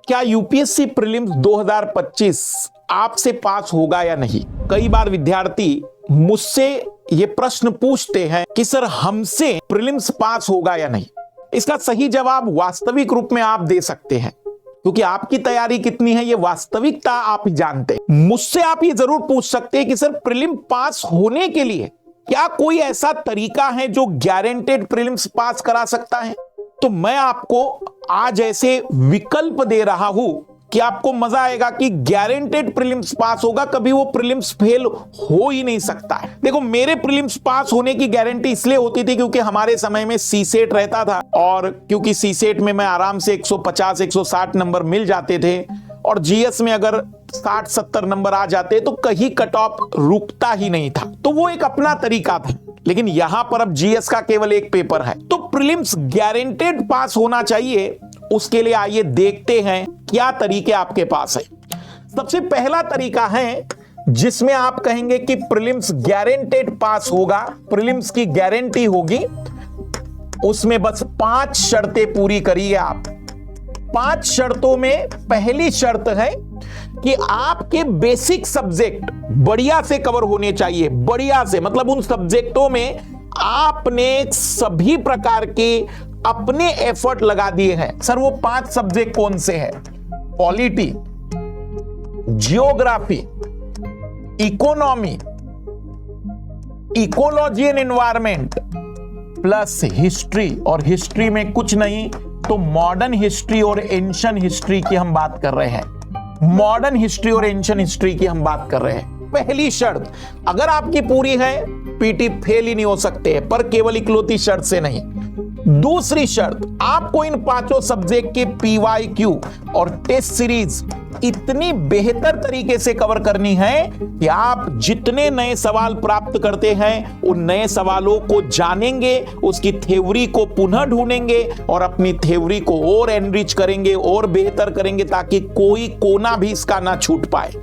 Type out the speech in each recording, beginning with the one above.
क्या UPSC prelims 2025 आपसे पास होगा या नहीं? कई बार विद्यार्थी मुझसे ये प्रश्न पूछते हैं कि सर हमसे प्रीलिम्स पास होगा या नहीं। इसका सही जवाब वास्तविक रूप में आप दे सकते हैं, क्योंकि आपकी तैयारी कितनी है ये वास्तविकता आप ही जानते हैं। मुझसे आप ये जरूर पूछ सकते हैं कि सर प्रीलिम पास होने के लिए क्या कोई ऐसा तरीका है जो गारंटेड प्रीलिम्स पास करा सकता है? तो मैं आपको आज ऐसे विकल्प दे रहा हूं कि आपको मजा आएगा कि गारंटेड प्रीलिम्स पास होगा, कभी वो प्रीलिम्स फेल हो ही नहीं सकता है। देखो, मेरे प्रीलिम्स पास होने की गारंटी इसलिए होती थी क्योंकि हमारे समय में सीसेट रहता था, और क्योंकि सीसेट में मैं आराम से 150 160 नंबर मिल जाते थे, और जीएस में अगर 60-70 नंबर आ जाते तो कहीं कट ऑफ रुकता ही नहीं था। तो वो एक अपना तरीका था। लेकिन यहां पर अब जीएस का केवल एक पेपर है, तो प्रीलिम्स गारंटेड पास होना चाहिए। उसके लिए आइए देखते हैं क्या तरीके आपके पास है। सबसे पहला तरीका है जिसमें आप कहेंगे कि प्रीलिम्स गारंटेड पास होगा, प्रीलिम्स की गारंटी होगी, उसमें बस 5 शर्तें पूरी करिए आप। 5 शर्तों में पहली शर्त है कि आपके बेसिक सब्जेक्ट बढ़िया से कवर होने चाहिए। बढ़िया से मतलब उन सब्जेक्टों में आपने सभी प्रकार के अपने एफर्ट लगा दिए हैं। सर वो 5 सब्जेक्ट कौन से हैं? Polity, geography, economy, ecology and environment plus history, और हिस्ट्री में कुछ नहीं तो मॉडर्न हिस्ट्री और एंशिएंट हिस्ट्री की हम बात कर रहे हैं। मॉडर्न हिस्ट्री और एंशिएंट हिस्ट्री की हम बात कर रहे हैं। पहली शर्त अगर आपकी पूरी है, पीटी फेल ही नहीं हो सकते, पर केवल इकलौती शर्त से नहीं। दूसरी शर्त, आपको इन 5 सब्जेक्ट के पीवाईक्यू और टेस्ट सीरीज इतनी बेहतर तरीके से कवर करनी है कि आप जितने नए सवाल प्राप्त करते हैं उन नए सवालों को जानेंगे, उसकी थ्योरी को पुनः ढूंढेंगे और अपनी थ्योरी को और एनरिच करेंगे और बेहतर करेंगे ताकि कोई कोना भी इसका ना छूट पाए।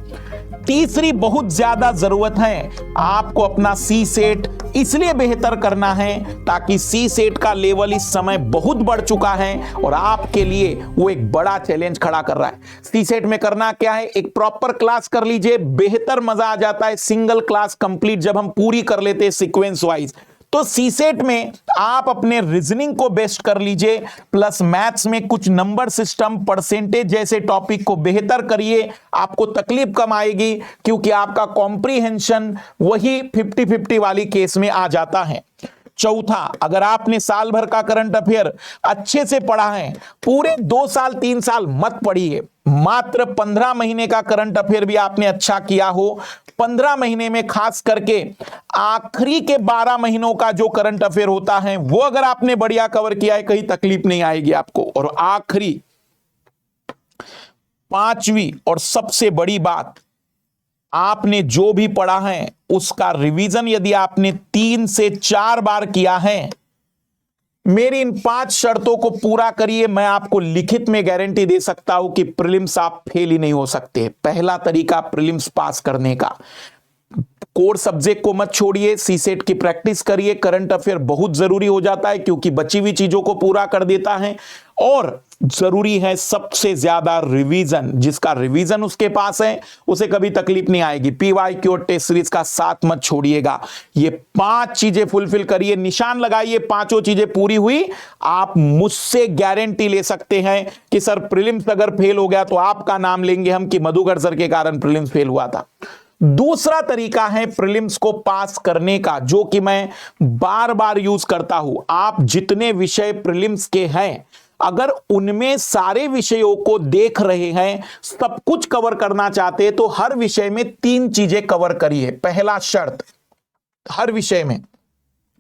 तीसरी बहुत ज्यादा जरूरत है, आपको अपना सी सेट इसलिए बेहतर करना है ताकि सी सेट का लेवल इस समय बहुत बढ़ चुका है और आपके लिए वो एक बड़ा चैलेंज खड़ा कर रहा है। सी सेट में करना क्या है, एक प्रॉपर क्लास कर लीजिए, बेहतर मजा आ जाता है सिंगल क्लास कंप्लीट जब हम पूरी कर लेते हैं सीक्वेंस वाइज। तो सीसेट में आप अपने रीजनिंग को बेस्ट कर लीजिए, प्लस मैथ्स में कुछ नंबर सिस्टम, परसेंटेज जैसे टॉपिक को बेहतर करिए। आपको तकलीफ कम आएगी क्योंकि आपका कॉम्प्रीहेंशन वही 50-50 वाली केस में आ जाता है। चौथा, अगर आपने साल भर का करंट अफेयर अच्छे से पढ़ा है, पूरे 2 साल 3 साल मत पढ़िए, मात्र 15 महीने का करंट अफेयर भी आपने अच्छा किया हो, 15 महीने में खास करके आखिरी के 12 महीनों का जो करंट अफेयर होता है वो अगर आपने बढ़िया कवर किया है, कहीं तकलीफ नहीं आएगी आपको। और आखिरी 5वीं और सबसे बड़ी बात, आपने जो भी पढ़ा है उसका रिवीजन यदि आपने 3 से 4 बार किया है, मेरी इन 5 शर्तों को पूरा करिए, मैं आपको लिखित में गारंटी दे सकता हूं कि प्रीलिम्स आप फेल ही नहीं हो सकते। पहला तरीका प्रीलिम्स पास करने का, कोर सब्जेक्ट को मत छोड़िए, सीसेट की प्रैक्टिस करिए। करंट अफेयर बहुत जरूरी हो जाता है क्योंकि बची हुई चीजों को पूरा कर देता है, और जरूरी है सबसे ज्यादा रिवीजन। जिसका रिवीजन उसके पास है उसे कभी तकलीफ नहीं आएगी। पीवाईक्यू और टेस्ट सीरीज का साथ मत छोड़िएगा। ये 5 चीजें फुलफिल करिए, निशान लगाइए, 5 चीजें पूरी हुई, आप मुझसे गारंटी ले सकते हैं कि सर प्रीलिम्स अगर फेल हो गया तो आपका नाम लेंगे हम कि मधुकर सर के कारण प्रीलिम्स फेल हुआ था। दूसरा तरीका है प्रीलिम्स को पास करने का, जो कि मैं बार बार यूज करता हूं। आप जितने विषय प्रीलिम्स के हैं, अगर उनमें सारे विषयों को देख रहे हैं, सब कुछ कवर करना चाहते हैं, तो हर विषय में 3 चीजें कवर करिए। पहला शर्त, हर विषय में,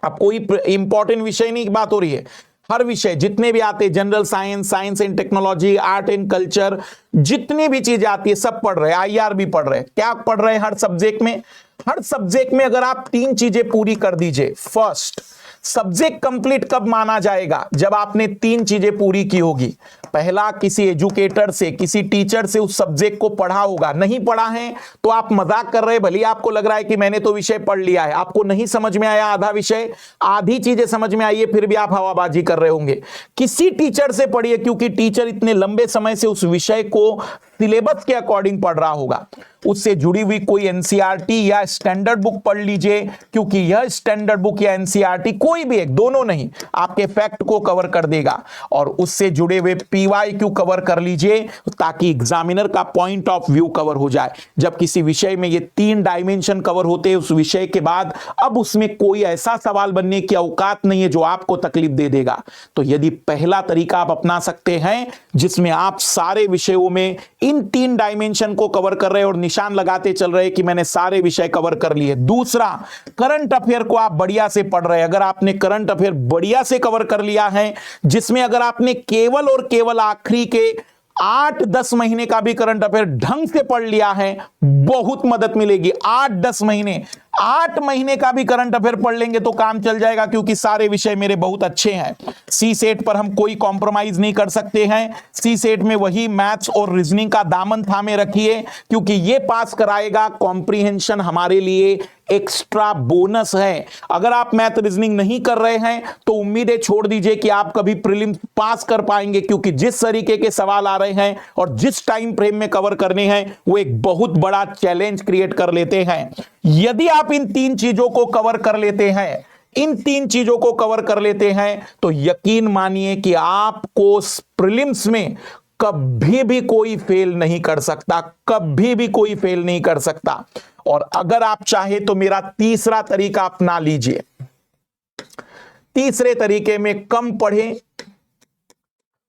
अब कोई इंपॉर्टेंट विषय नहीं की बात हो रही है, हर विषय जितने भी आते हैं, general science, science and technology, art and culture, जितनी भी चीजें आती है सब पढ़ रहे हैं, आईआर भी पढ़ रहे हैं। क्या पढ़ रहे हैं? हर सब्जेक्ट में। हर सब्जेक्ट में अगर आप 3 चीजें पूरी कर दीजिए, फर्स्ट सब्जेक्ट कंप्लीट कब माना जाएगा? जब आपने 3 चीजें पूरी की होगी। पहला, किसी एजुकेटर से, किसी टीचर से उस सब्जेक्ट को पढ़ा होगा। नहीं पढ़ा है तो आप मजाक कर रहे हैं, भले आपको लग रहा है कि मैंने तो विषय पढ़ लिया है, आपको नहीं समझ में आया आधा विषय, आधी चीजें समझ में आई है, फिर भी आप हवाबाजी कर रहे होंगे। किसी टीचर से पढ़िए, क्योंकि टीचर इतने लंबे समय से उस विषय को सिलेबस के अकॉर्डिंग पढ़ रहा होगा। उससे जुड़ी हुई कोई एनसीईआरटी या स्टैंडर्ड बुक पढ़ लीजिए, क्योंकि यह स्टैंडर्ड बुक या एनसीईआरटी कोई भी एक, दोनों नहीं, आपके फैक्ट को कवर कर देगा। और उससे जुड़े हुए पीवाईक्यू कवर कर लीजिए, ताकि एग्जामिनर का पॉइंट ऑफ व्यू कवर हो जाए। जब किसी विषय में ये 3 डायमेंशन कवर होते हैं उस विषय के बाद, अब उसमें कोई ऐसा सवाल बनने की औकात नहीं है जो आपको तकलीफ दे देगा। तो यदि पहला तरीका आप अपना सकते हैं जिसमें आप सारे विषयों में इन 3 डायमेंशन को कवर कर रहे हैं और निशान लगाते चल रहे कि मैंने सारे विषय कवर कर लिए। दूसरा, करंट अफेयर को आप बढ़िया से पढ़ रहे हैं। अगर आपने करंट अफेयर बढ़िया से कवर कर लिया है, जिसमें अगर आपने केवल और केवल आखिरी के 8-10 महीने का भी करंट अफेयर ढंग से पढ़ लिया है, बहुत मदद मिलेगी। 8-10 महीने, 8 महीने का भी करंट अफेयर पढ़ लेंगे तो काम चल जाएगा, क्योंकि सारे विषय मेरे बहुत अच्छे हैं। सी सेट पर हम कोई कॉम्प्रोमाइज नहीं कर सकते हैं। सी सेट में वही मैथ्स और रीजनिंग का दामन थामे रखिए, क्योंकि ये पास कराएगा। कॉम्प्रिहेंशन हमारे लिए एक्स्ट्रा बोनस है। अगर आप मैथ रीजनिंग नहीं कर रहे हैं तो उम्मीदें छोड़ दीजिए कि आप कभी प्रीलिम्स पास कर पाएंगे, क्योंकि जिस तरीके के सवाल आ रहे हैं और जिस टाइम फ्रेम में कवर करने हैं, वो एक बहुत बड़ा चैलेंज क्रिएट कर लेते हैं। यदि आप इन 3 चीजों को कवर कर लेते हैं, इन 3 चीजों को कवर कर लेते हैं, तो यकीन मानिए कि आपको प्रीलिम्स में कभी भी कोई फेल नहीं कर सकता, कभी भी कोई फेल नहीं कर सकता। और अगर आप चाहे तो मेरा तीसरा तरीका अपना लीजिए। तीसरे तरीके में कम पढ़ें,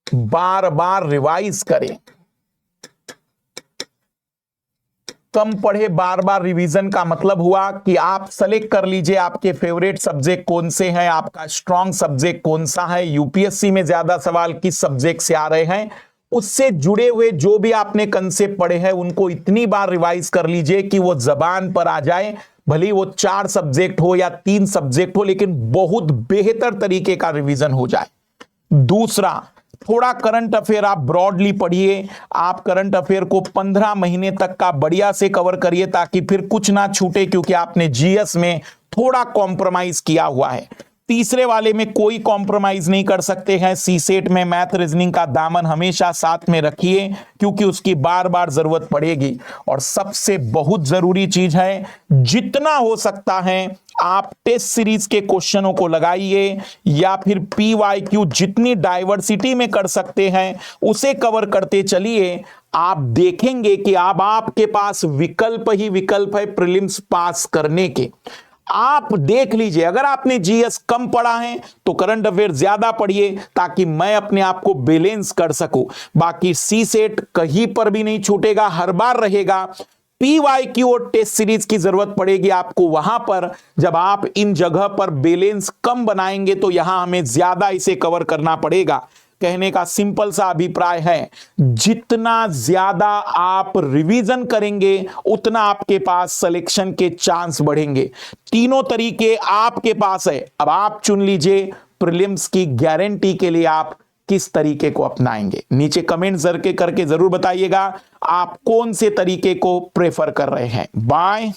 बार बार रिवाइज करें। कम पढ़े, बार बार रिवीजन का मतलब हुआ कि आप सेलेक्ट कर लीजिए आपके फेवरेट सब्जेक्ट कौन से हैं, आपका स्ट्रॉन्ग सब्जेक्ट कौन सा है, यूपीएससी में ज्यादा सवाल किस सब्जेक्ट से आ रहे हैं, उससे जुड़े हुए जो भी आपने कंसेप्ट पढ़े हैं उनको इतनी बार रिवाइज कर लीजिए कि वो जबान पर आ जाए। भले वो 4 सब्जेक्ट हो या 3 सब्जेक्ट हो, लेकिन बहुत बेहतर तरीके का रिवीजन हो जाए। दूसरा, थोड़ा करंट अफेयर आप ब्रॉडली पढ़िए। आप करंट अफेयर को 15 महीने तक का बढ़िया से कवर करिए, ताकि फिर कुछ ना छूटे, क्योंकि आपने जीएस में थोड़ा कॉम्प्रोमाइज किया हुआ है। तीसरे वाले में कोई कॉम्प्रोमाइज नहीं कर सकते हैं। सी सेट में मैथ रीजनिंग का दामन हमेशा साथ में रखिए, क्योंकि उसकी बार बार जरूरत पड़ेगी। और सबसे बहुत जरूरी चीज है, जितना हो सकता है आप टेस्ट सीरीज के क्वेश्चनों को लगाइए, या फिर पीवाईक्यू जितनी डाइवर्सिटी में कर सकते हैं उसे कवर करते चलिए। आप देखेंगे कि अब आपके पास विकल्प ही विकल्प है प्रीलिम्स पास करने के। आप देख लीजिए, अगर आपने जीएस कम पढ़ा है तो करंट अफेयर ज्यादा पढ़िए, ताकि मैं अपने आप को बैलेंस कर सकूं। बाकी सी सेट कहीं पर भी नहीं छूटेगा, हर बार रहेगा। पीवाईक्यू और टेस्ट सीरीज की जरूरत पड़ेगी आपको वहां पर, जब आप इन जगह पर बैलेंस कम बनाएंगे तो यहां हमें ज्यादा इसे कवर करना पड़ेगा। कहने का सिंपल सा अभिप्राय है, जितना ज्यादा आप रिवीजन करेंगे उतना आपके पास सिलेक्शन के चांस बढ़ेंगे। तीनों तरीके आपके पास है, अब आप चुन लीजिए प्रीलिम्स की गारंटी के लिए आप किस तरीके को अपनाएंगे। नीचे कमेंट करके जरूर बताइएगा आप कौन से तरीके को प्रेफर कर रहे हैं। बाय।